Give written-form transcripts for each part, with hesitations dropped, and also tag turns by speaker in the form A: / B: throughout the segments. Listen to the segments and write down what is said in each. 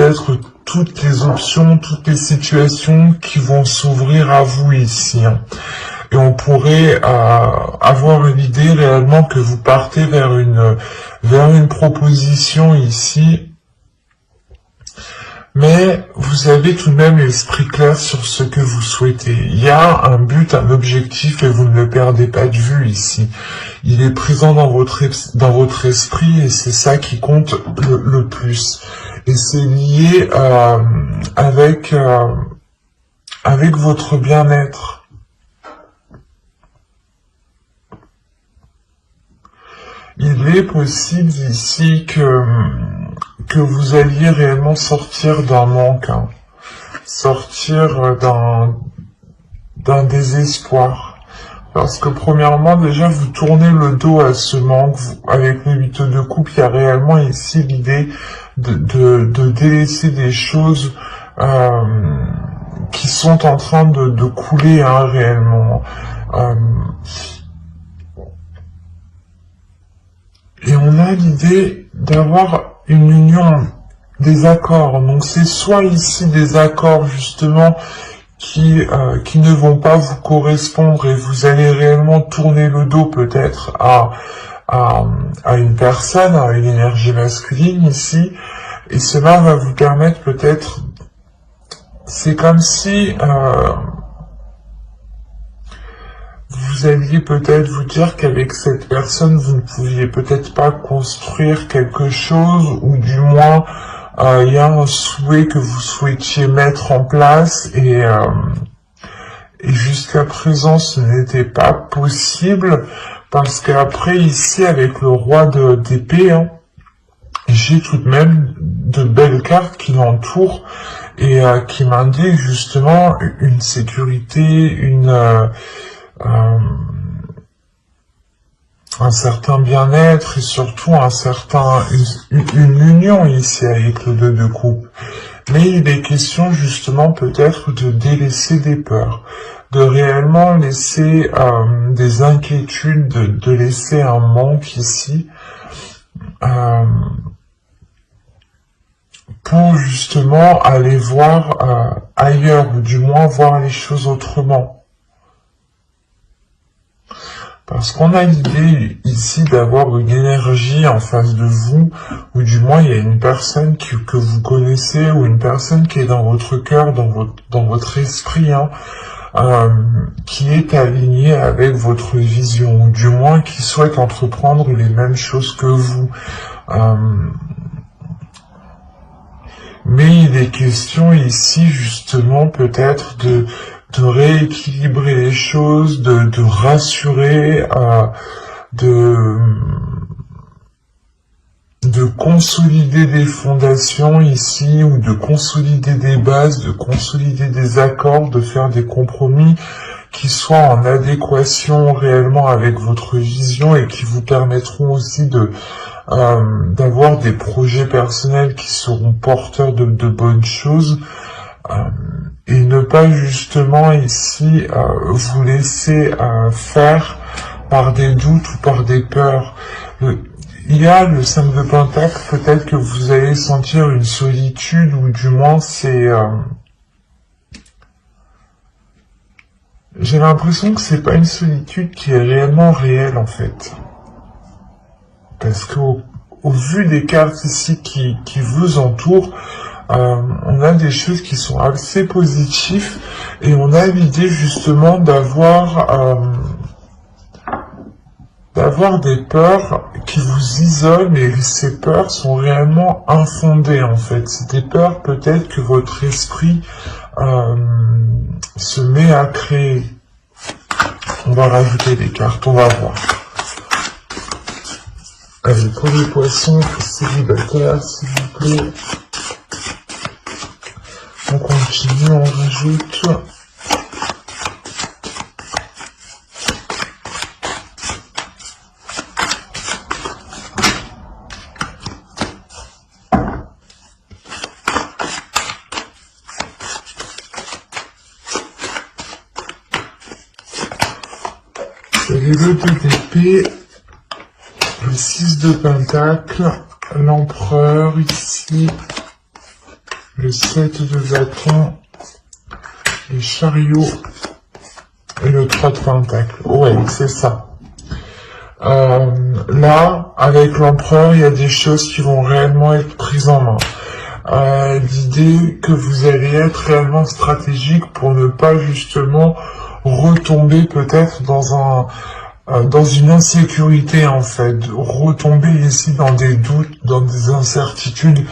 A: peut-être toutes les options, toutes les situations qui vont s'ouvrir à vous ici. Hein. Et on pourrait avoir une idée réellement que vous partez vers une proposition ici. Mais vous avez tout de même l'esprit clair sur ce que vous souhaitez. Il y a un but, un objectif et vous ne le perdez pas de vue ici. Il est présent dans votre esprit et c'est ça qui compte le plus. Et c'est lié avec votre bien-être. Il est possible ici que vous alliez réellement sortir d'un manque, hein. Sortir d'un désespoir. Parce que premièrement, déjà, vous tournez le dos à ce manque. Avec le 8 de coupe, il y a réellement ici l'idée de délaisser des choses qui sont en train de couler, hein, réellement. Et on a l'idée d'avoir une union, des accords. Donc c'est soit ici des accords justement qui ne vont pas vous correspondre et vous allez réellement tourner le dos peut-être à une personne, à une énergie masculine ici, et cela va vous permettre peut-être, c'est comme si vous alliez peut-être vous dire qu'avec cette personne, vous ne pouviez peut-être pas construire quelque chose, ou du moins, il y a un souhait que vous souhaitiez mettre en place, et jusqu'à présent, ce n'était pas possible, parce qu'après, ici, avec le roi d'épée, hein, j'ai tout de même de belles cartes qui l'entourent, et qui m'indiquent justement une sécurité, un certain bien-être et surtout une union ici avec le 2 de coupe. Mais il est question justement peut-être de délaisser des peurs, de réellement laisser des inquiétudes, de laisser un manque ici, pour justement aller voir ailleurs, ou du moins voir les choses autrement. Parce qu'on a l'idée ici d'avoir une énergie en face de vous, ou du moins il y a une personne que vous connaissez, ou une personne qui est dans votre cœur, dans votre esprit, hein, qui est alignée avec votre vision, ou du moins qui souhaite entreprendre les mêmes choses que vous. Mais il est question ici justement peut-être de rééquilibrer les choses, de rassurer, de consolider des fondations ici, ou de consolider des bases, de consolider des accords, de faire des compromis qui soient en adéquation réellement avec votre vision et qui vous permettront aussi d'avoir des projets personnels qui seront porteurs de bonnes choses. Et ne pas justement ici vous laisser faire par des doutes ou par des peurs. Il y a le 5 de Pentacle, peut-être que vous allez sentir une solitude, ou du moins c'est... j'ai l'impression que c'est pas une solitude qui est réellement réelle en fait. Parce qu'au vu des cartes ici qui vous entourent, on a des choses qui sont assez positives, et on a l'idée justement d'avoir des peurs qui vous isolent, et ces peurs sont réellement infondées en fait. C'est des peurs peut-être que votre esprit se met à créer. On va rajouter des cartes, on va voir. Allez, pour les poissons célibataires, s'il vous plaît. On continue, on rajoute. Et le 2 d'épée, le 6 de pentacle, l'empereur ici. le 7 de bâton, les chariots et le 3 de pentacle. Ouais, c'est ça. Là, avec l'empereur, il y a des choses qui vont réellement être prises en main. L'idée que vous allez être réellement stratégique pour ne pas justement retomber peut-être dans une insécurité en fait, retomber ici dans des doutes, dans des incertitudes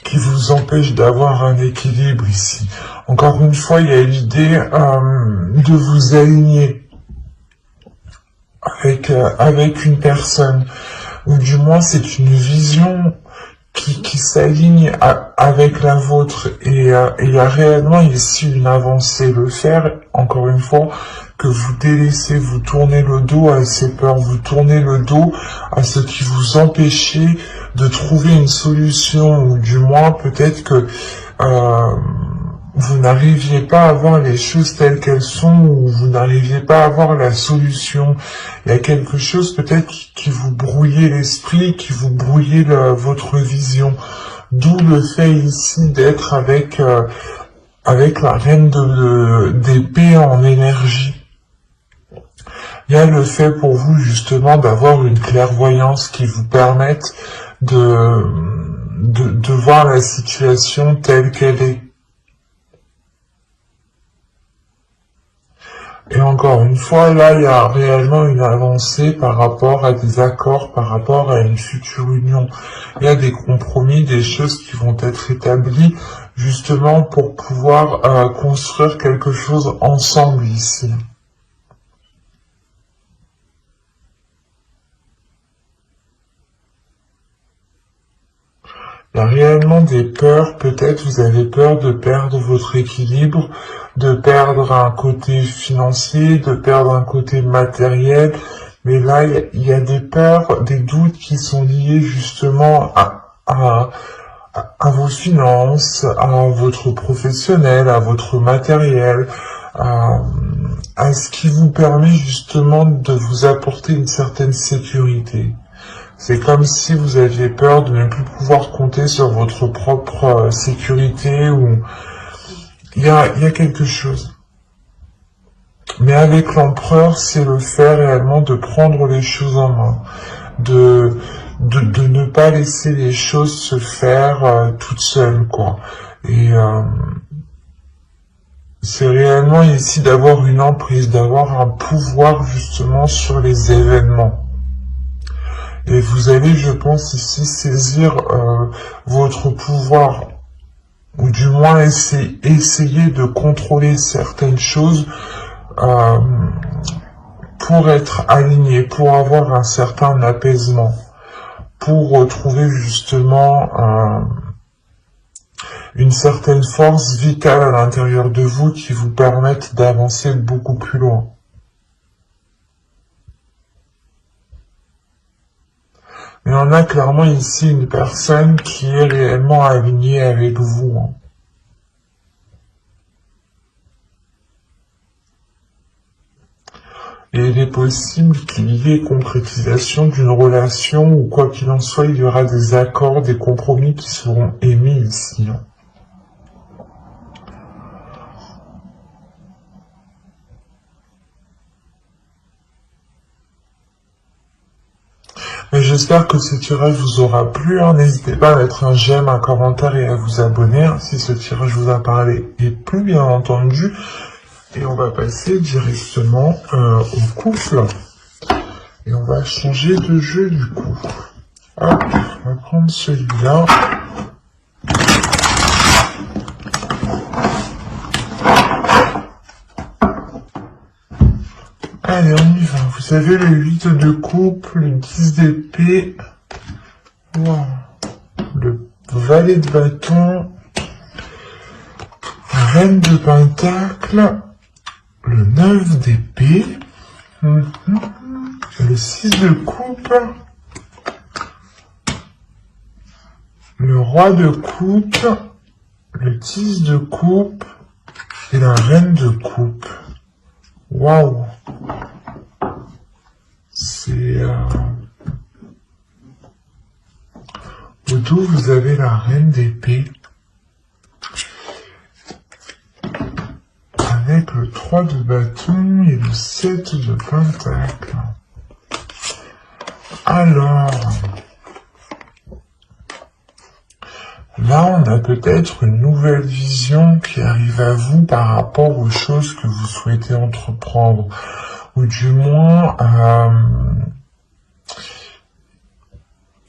A: qui vous empêchent d'avoir un équilibre ici. Encore une fois, il y a l'idée de vous aligner avec une personne, ou du moins c'est une vision qui s'aligne avec la vôtre, et il y a réellement ici une avancée. Le faire, encore une fois, que vous délaissez, vous tournez le dos à ces peurs, vous tournez le dos à ce qui vous empêchait de trouver une solution, ou du moins peut-être que vous n'arriviez pas à voir les choses telles qu'elles sont, ou vous n'arriviez pas à voir la solution. Il y a quelque chose peut-être qui vous brouillait l'esprit, qui vous brouillait votre vision. D'où le fait ici d'être avec la reine d'épée en énergie. Il y a le fait pour vous justement d'avoir une clairvoyance qui vous permette de voir la situation telle qu'elle est. Et encore une fois, là, il y a réellement une avancée par rapport à des accords, par rapport à une future union. Il y a des compromis, des choses qui vont être établies, justement pour pouvoir construire quelque chose ensemble ici. Il y a réellement des peurs, peut-être vous avez peur de perdre votre équilibre, de perdre un côté financier, de perdre un côté matériel, mais là il y a des peurs, des doutes qui sont liés justement à vos finances, à votre professionnel, à votre matériel, à ce qui vous permet justement de vous apporter une certaine sécurité. C'est comme si vous aviez peur de ne plus pouvoir compter sur votre propre sécurité, ou il y a quelque chose. Mais avec l'empereur, c'est le fait réellement de prendre les choses en main, de ne pas laisser les choses se faire toutes seules, quoi. Et c'est réellement ici d'avoir une emprise, d'avoir un pouvoir justement sur les événements. Et vous allez, je pense, ici saisir votre pouvoir, ou du moins essayer de contrôler certaines choses pour être aligné, pour avoir un certain apaisement, pour retrouver justement une certaine force vitale à l'intérieur de vous qui vous permette d'avancer beaucoup plus loin. Mais on a clairement ici une personne qui est réellement alignée avec vous. Et il est possible qu'il y ait concrétisation d'une relation, ou quoi qu'il en soit, il y aura des accords, des compromis qui seront émis ici. Mais j'espère que ce tirage vous aura plu. N'hésitez pas à mettre un j'aime, un commentaire et à vous abonner si ce tirage vous a parlé et plu, bien entendu. Et on va passer directement au couple. Et on va changer de jeu du coup. Hop, on va prendre celui-là. Allez, on y va. Vous avez le 8 de coupe, le 10 d'épée, wow, le valet de bâton, la reine de pentacle, le 9 d'épée, le 6 de coupe, le roi de coupe, le 10 de coupe et la reine de coupe. Waouh! C'est au dos, vous avez la reine d'épée. avec le 3 de bâton et le 7 de pentacle. Alors, là, on a peut-être une nouvelle vision qui arrive à vous par rapport aux choses que vous souhaitez entreprendre. Ou du moins,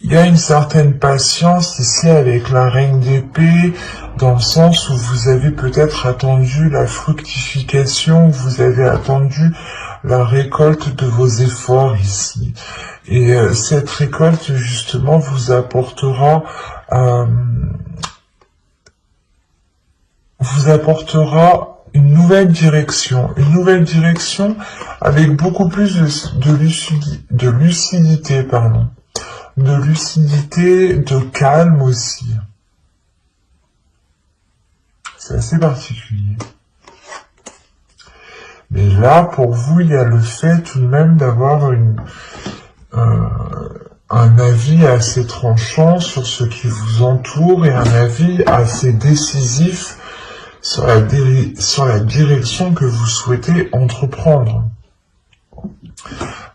A: il y a une certaine patience ici avec la reine d'épée, dans le sens où vous avez peut-être attendu la fructification, vous avez attendu la récolte de vos efforts ici. Et cette récolte, justement, vous apportera une nouvelle direction avec beaucoup plus de lucidité, de calme aussi. C'est assez particulier. Mais là, pour vous, il y a le fait tout de même d'avoir un avis assez tranchant sur ce qui vous entoure et un avis assez décisif sur la direction que vous souhaitez entreprendre.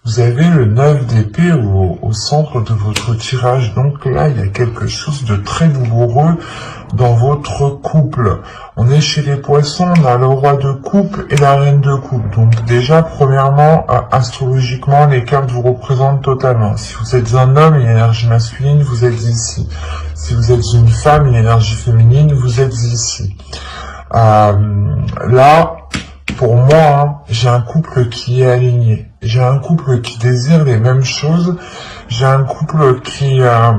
A: Vous avez le 9 d'épée au centre de votre tirage, donc là il y a quelque chose de très douloureux dans votre couple. On est chez les poissons, on a le roi de coupe et la reine de coupe. Donc déjà, premièrement, astrologiquement, les cartes vous représentent totalement. Si vous êtes un homme, l'énergie masculine, vous êtes ici. Si vous êtes une femme, l'énergie féminine, vous êtes ici. Là, pour moi, j'ai un couple qui est aligné. J'ai un couple qui désire les mêmes choses. J'ai un couple qui a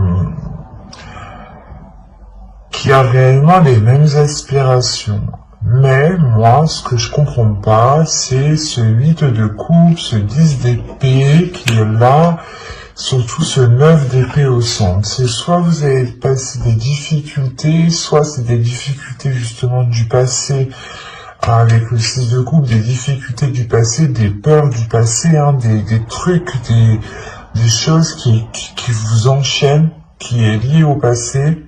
A: réellement les mêmes aspirations. Mais moi, ce que je comprends pas, c'est ce 8 de coupe, ce 10 d'épée qui est là, surtout ce 9 d'épée au centre. C'est soit vous avez passé des difficultés, soit c'est des difficultés justement du passé, avec le 6 de coupe, des difficultés du passé, des peurs du passé, des trucs, des choses qui vous enchaînent, qui est lié au passé,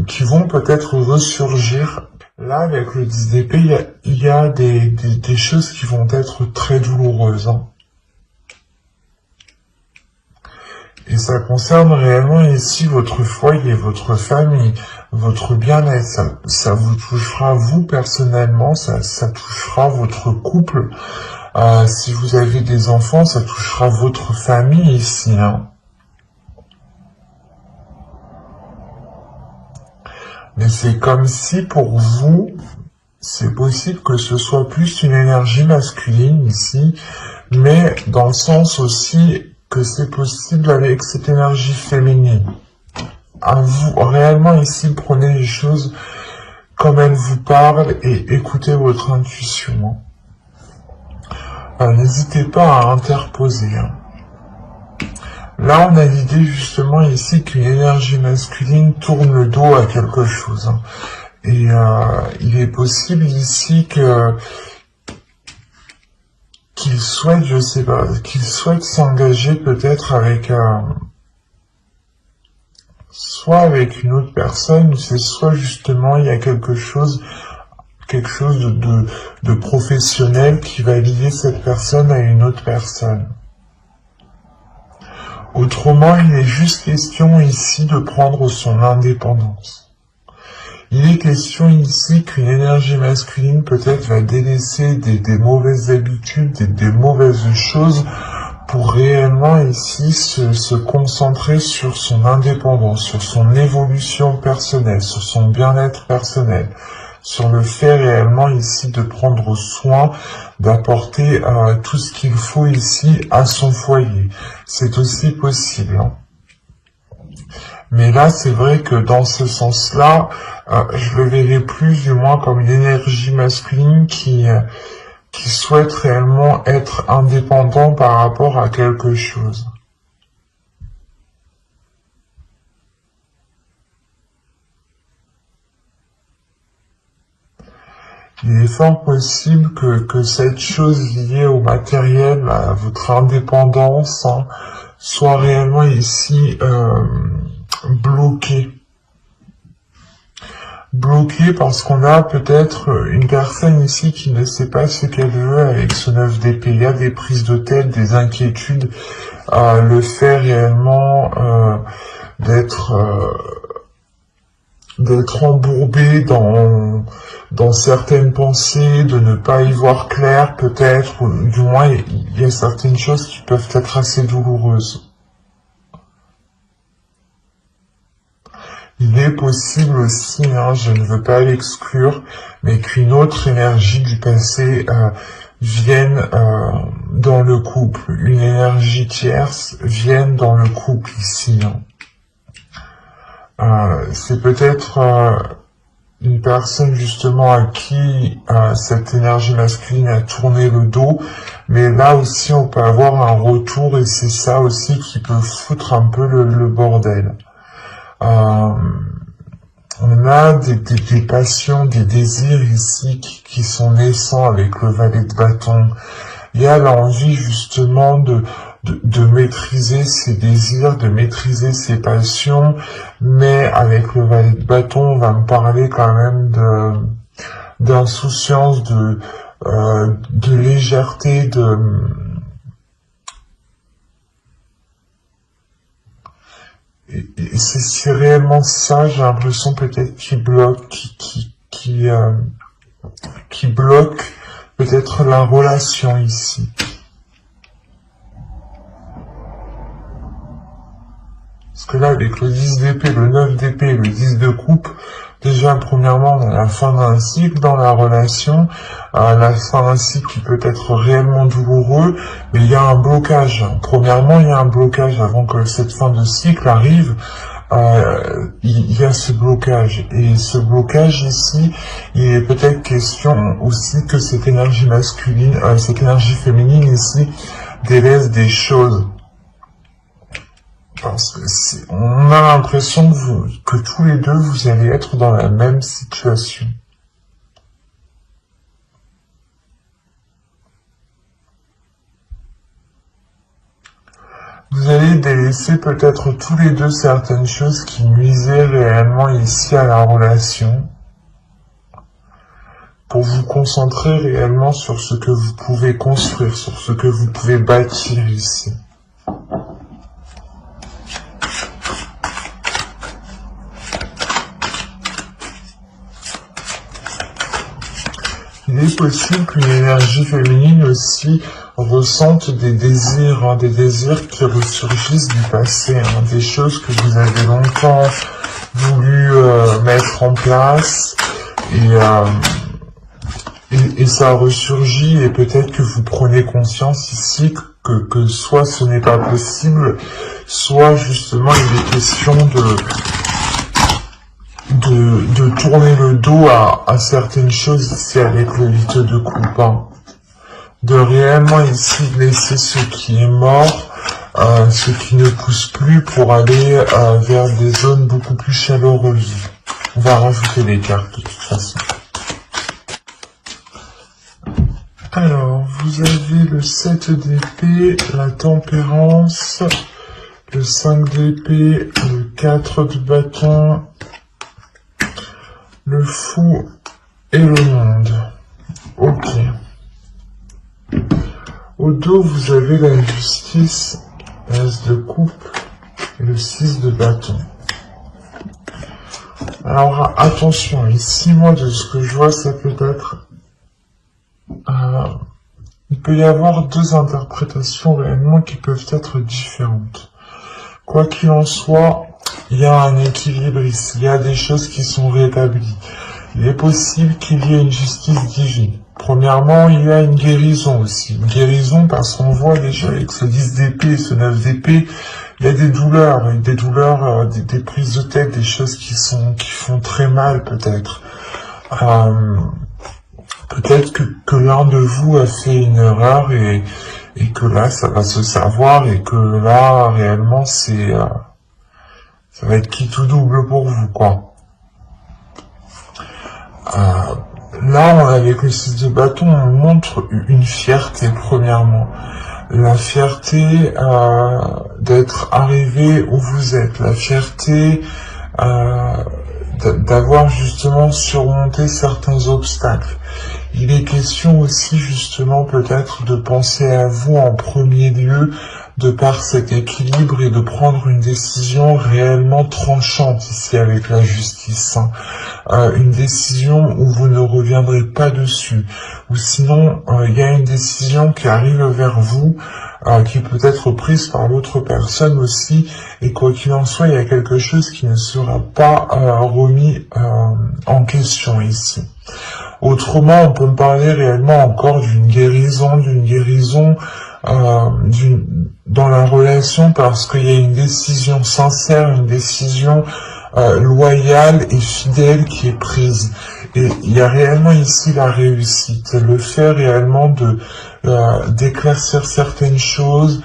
A: qui vont peut-être ressurgir. Là, avec le 10 d'épée, il y a des choses qui vont être très douloureuses. Et ça concerne réellement ici votre foyer, votre famille, votre bien-être. Ça vous touchera vous personnellement, ça touchera votre couple. Si vous avez des enfants, ça touchera votre famille ici. Mais c'est comme si pour vous, c'est possible que ce soit plus une énergie masculine ici, mais dans le sens aussi que c'est possible avec cette énergie féminine. À vous, réellement ici, prenez les choses comme elles vous parlent et écoutez votre intuition. N'hésitez pas à interposer. Là, on a l'idée justement ici qu'une énergie masculine tourne le dos à quelque chose. Et il est possible ici qu'il souhaite, je sais pas, qu'il souhaite s'engager peut-être avec soit avec une autre personne, c'est soit justement il y a quelque chose de professionnel qui va lier cette personne à une autre personne. Autrement, il est juste question ici de prendre son indépendance. Il est question ici qu'une énergie masculine peut-être va délaisser des mauvaises habitudes, des mauvaises choses pour réellement ici se concentrer sur son indépendance, sur son évolution personnelle, sur son bien-être personnel, sur le fait réellement ici de prendre soin, d'apporter tout ce qu'il faut ici à son foyer. C'est aussi possible. Mais là, c'est vrai que dans ce sens-là, je le verrai plus du moins comme une énergie masculine qui souhaite réellement être indépendant par rapport à quelque chose. Il est fort possible que cette chose liée au matériel, à votre indépendance, soit réellement ici bloquée. bloqué parce qu'on a peut-être une personne ici qui ne sait pas ce qu'elle veut avec ce 9 d'épée. Il y a des prises de tête, des inquiétudes, le fait réellement d'être embourbé dans certaines pensées, de ne pas y voir clair peut-être, ou du moins il y a certaines choses qui peuvent être assez douloureuses. Il est possible aussi, je ne veux pas l'exclure, mais qu'une autre énergie du passé vienne dans le couple, une énergie tierce vienne dans le couple ici. C'est peut-être une personne justement à qui cette énergie masculine a tourné le dos, mais là aussi on peut avoir un retour et c'est ça aussi qui peut foutre un peu le bordel. On a des passions, des désirs ici qui sont naissants avec le valet de bâton. Il y a l'envie justement de maîtriser ses désirs, de maîtriser ses passions, mais avec le valet de bâton, on va me parler quand même d'insouciance, de légèreté, et c'est réellement ça, j'ai l'impression peut-être qui bloque, qui bloque peut-être la relation ici. Parce que là, avec le 10 d'épée, le 9 d'épée, le 10 de coupe, déjà, premièrement, on a la fin d'un cycle dans la relation, la fin d'un cycle qui peut être réellement douloureux, mais il y a un blocage. Premièrement, il y a un blocage avant que cette fin de cycle arrive. Il y a ce blocage. Et ce blocage ici, il est peut-être question aussi que cette énergie masculine, cette énergie féminine ici, délaisse des choses. Parce que on a l'impression que tous les deux, vous allez être dans la même situation. Vous allez délaisser peut-être tous les deux certaines choses qui nuisaient réellement ici à la relation, pour vous concentrer réellement sur ce que vous pouvez construire, sur ce que vous pouvez bâtir ici. Il est possible qu'une énergie féminine aussi ressente des désirs qui ressurgissent du passé, des choses que vous avez longtemps voulu mettre en place, et ça ressurgit, et peut-être que vous prenez conscience ici que soit ce n'est pas possible, soit justement il est question de tourner le dos à certaines choses ici avec le 8 de coupe, de réellement ici laisser ce qui est mort, ce qui ne pousse plus pour aller vers des zones beaucoup plus chaleureuses. On va rajouter les cartes de toute façon. Alors, vous avez le 7 d'épée, la tempérance, le 5 d'épée, le 4 de bâton, le fou et le monde. Ok. Au dos, vous avez la justice, l'as de coupe et le 6 de bâton. Alors, attention, ici, moi, de ce que je vois, ça peut être... il peut y avoir deux interprétations réellement qui peuvent être différentes. Quoi qu'il en soit, il y a un équilibre ici, il y a des choses qui sont rétablies. Il est possible qu'il y ait une justice divine. Premièrement, il y a une guérison aussi. Une guérison parce qu'on voit déjà avec ce 10 d'épée et ce 9 d'épée, il y a des douleurs, des prises de tête, des choses qui font très mal peut-être. Peut-être que l'un de vous a fait une erreur et que là, ça va se savoir et que là, réellement, ça va être qui tout double pour vous, quoi. Là, avec le 6 de bâton, on montre une fierté, premièrement. La fierté d'être arrivé où vous êtes. La fierté d'avoir justement surmonté certains obstacles. Il est question aussi justement peut-être de penser à vous en premier lieu, de par cet équilibre et de prendre une décision réellement tranchante ici avec la justice. Une décision où vous ne reviendrez pas dessus. Ou sinon, il y a une décision qui arrive vers vous, qui peut être prise par l'autre personne aussi, et quoi qu'il en soit, il y a quelque chose qui ne sera pas remis en question ici. Autrement, on peut me parler réellement encore d'une guérison dans la relation, parce qu'il y a une décision sincère, une décision loyale et fidèle qui est prise. Et il y a réellement ici la réussite, le fait réellement d'éclaircir certaines choses,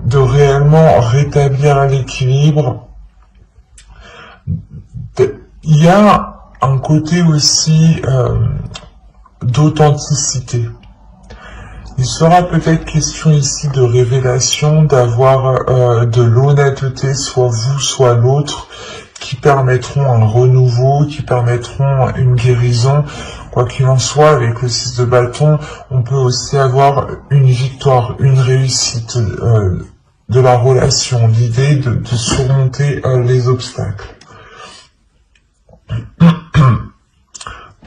A: de réellement rétablir l'équilibre. Il y a un côté aussi d'authenticité. Il sera peut-être question ici de révélation, d'avoir de l'honnêteté, soit vous, soit l'autre, qui permettront un renouveau, qui permettront une guérison. Quoi qu'il en soit, avec le 6 de bâton, on peut aussi avoir une victoire, une réussite de la relation, l'idée de surmonter les obstacles.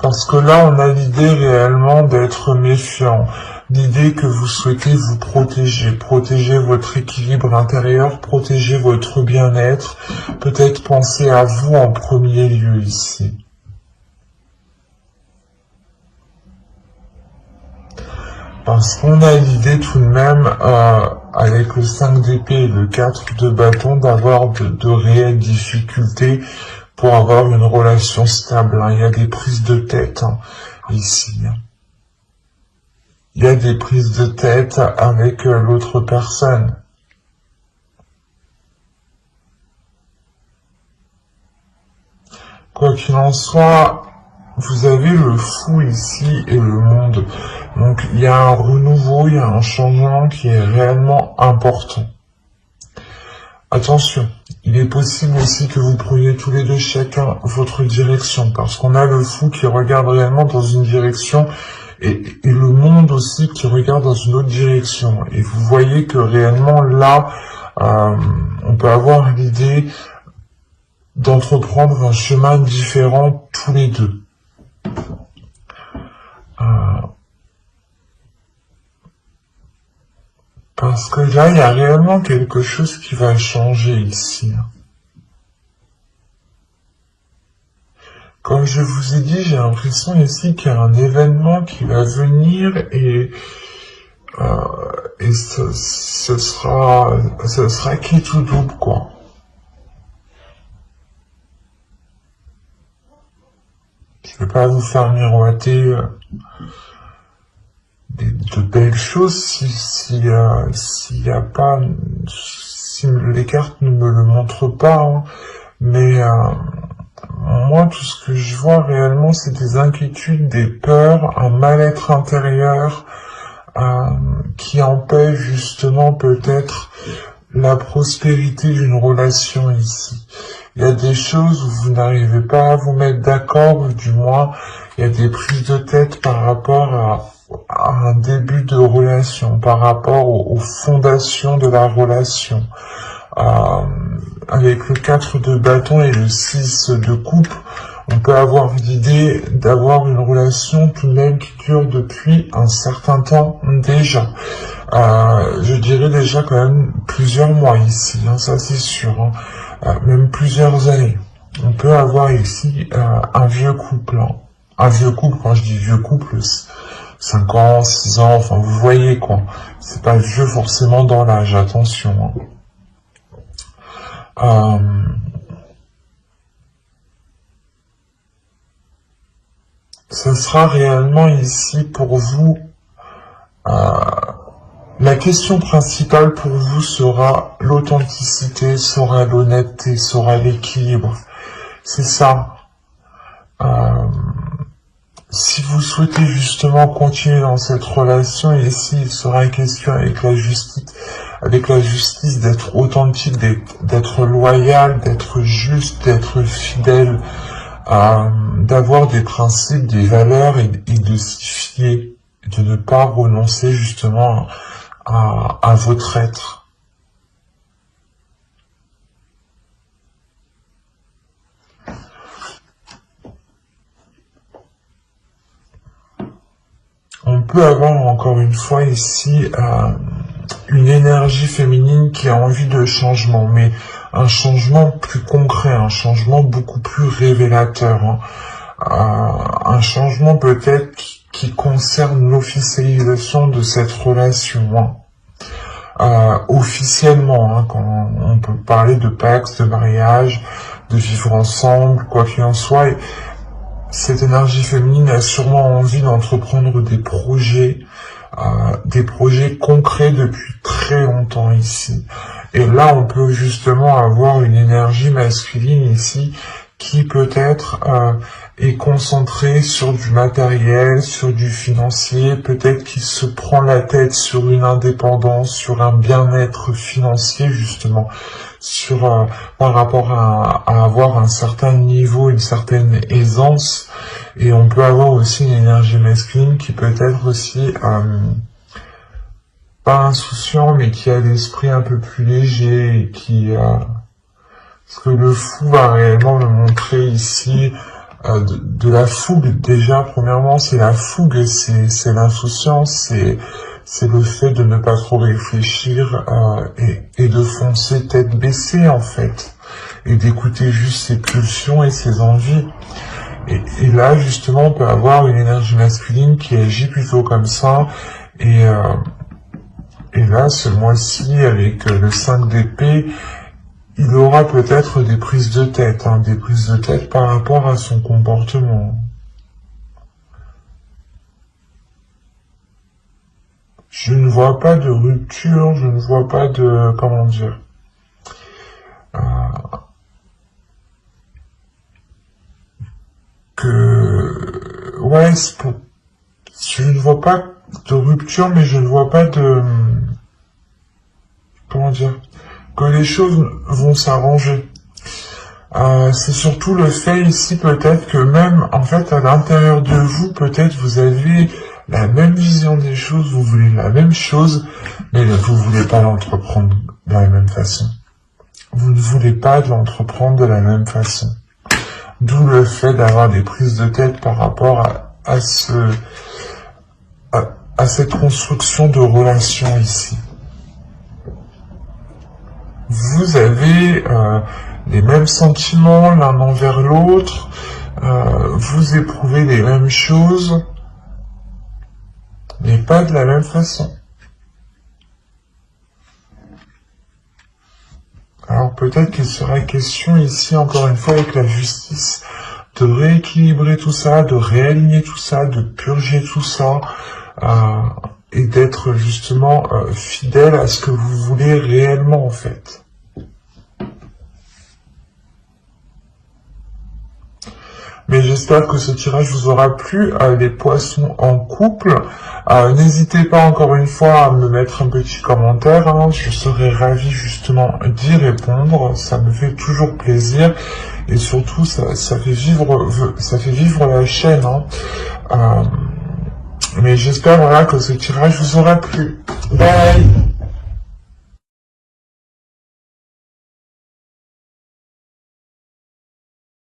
A: Parce que là, on a l'idée réellement d'être méfiant, l'idée que vous souhaitez vous protéger votre équilibre intérieur, protéger votre bien-être, peut-être penser à vous en premier lieu ici. Parce qu'on a l'idée tout de même, avec le 5 d'épée et le 4 de bâton, d'avoir de réelles difficultés pour avoir une relation stable. Il y a des prises de tête ici. Il y a des prises de tête avec l'autre personne. Quoi qu'il en soit, vous avez le fou ici et le monde. Donc il y a un renouveau, il y a un changement qui est réellement important. Attention, il est possible aussi que vous preniez tous les deux chacun votre direction, parce qu'on a le fou qui regarde réellement dans une direction et le monde aussi qui regarde dans une autre direction. Et vous voyez que réellement là, on peut avoir l'idée d'entreprendre un chemin différent tous les deux. Parce que là, il y a réellement quelque chose qui va changer ici. Comme je vous ai dit, j'ai l'impression ici qu'il y a un événement qui va venir et ce sera qui tout double, quoi. Je vais pas vous faire miroiter de belles choses si les cartes ne me le montrent pas, mais moi tout ce que je vois réellement c'est des inquiétudes, des peurs, un mal-être intérieur qui empêche justement peut-être la prospérité d'une relation ici. Il y a des choses où vous n'arrivez pas à vous mettre d'accord, ou du moins il y a des prises de tête par rapport à un début de relation, par rapport aux fondations de la relation. Avec le 4 de bâton et le 6 de coupe, on peut avoir l'idée d'avoir une relation tout de même qui dure depuis un certain temps déjà. Je dirais déjà quand même plusieurs mois ici, ça c'est sûr, même plusieurs années. On peut avoir ici un vieux couple. Un vieux couple, quand je dis vieux couple, 5 ans, 6 ans, enfin vous voyez quoi. C'est pas vieux forcément dans l'âge, attention. Ce sera réellement ici pour vous, la question principale pour vous sera l'authenticité, sera l'honnêteté, sera l'équilibre. C'est ça. si vous souhaitez justement continuer dans cette relation, ici, il sera question avec la justice d'être authentique, d'être loyal, d'être juste, d'être fidèle, d'avoir des principes, des valeurs et de s'y fier, de ne pas renoncer justement à votre être. On peut avoir encore une fois ici une énergie féminine qui a envie de changement, mais un changement plus concret, un changement beaucoup plus révélateur, hein. Un changement peut-être qui concerne l'officialisation de cette relation, hein. Officiellement, hein, quand on peut parler de pacte, de mariage, de vivre ensemble, quoi qu'il en soit. Cette énergie féminine a sûrement envie d'entreprendre des projets concrets depuis très longtemps ici. Et là, on peut justement avoir une énergie masculine ici qui peut-être est concentrée sur du matériel, sur du financier, peut-être qu'il se prend la tête sur une indépendance, sur un bien-être financier justement, sur par rapport à avoir un certain niveau, une certaine aisance. Et on peut avoir aussi une énergie masculine qui peut être aussi pas insouciant, mais qui a l'esprit un peu plus léger et qui parce que le fou va réellement me montrer ici de la fougue. Déjà, premièrement, c'est la fougue, c'est l'insouciance, c'est le fait de ne pas trop réfléchir et de foncer tête baissée en fait, et d'écouter juste ses pulsions et ses envies. Et là, justement, on peut avoir une énergie masculine qui agit plutôt comme ça. Et là, ce mois-ci, avec le 5 d'épée, il aura peut-être des prises de tête, hein, des prises de tête par rapport à son comportement. Je ne vois pas de rupture, je ne vois pas de... comment dire... Ouais, je ne vois pas de rupture, mais je ne vois pas de... comment dire? Que les choses vont s'arranger. C'est surtout le fait ici peut-être que même, en fait, à l'intérieur de vous, peut-être vous avez la même vision des choses, vous voulez la même chose, mais vous ne voulez pas l'entreprendre de la même façon. Vous ne voulez pas l'entreprendre de la même façon. D'où le fait d'avoir des prises de tête par rapport à cette construction de relation ici. Vous avez les mêmes sentiments l'un envers l'autre, vous éprouvez les mêmes choses, mais pas de la même façon. Alors peut-être qu'il sera question ici, encore une fois, avec la justice, de rééquilibrer tout ça, de réaligner tout ça, de purger tout ça, et d'être justement fidèle à ce que vous voulez réellement en fait. Mais j'espère que ce tirage vous aura plu, les poissons en couple. N'hésitez pas encore une fois à me mettre un petit commentaire, hein, je serai ravi justement d'y répondre, ça me fait toujours plaisir. Et surtout, ça fait vivre la chaîne. Hein. Mais j'espère voilà, que ce tirage vous aura plu. Bye!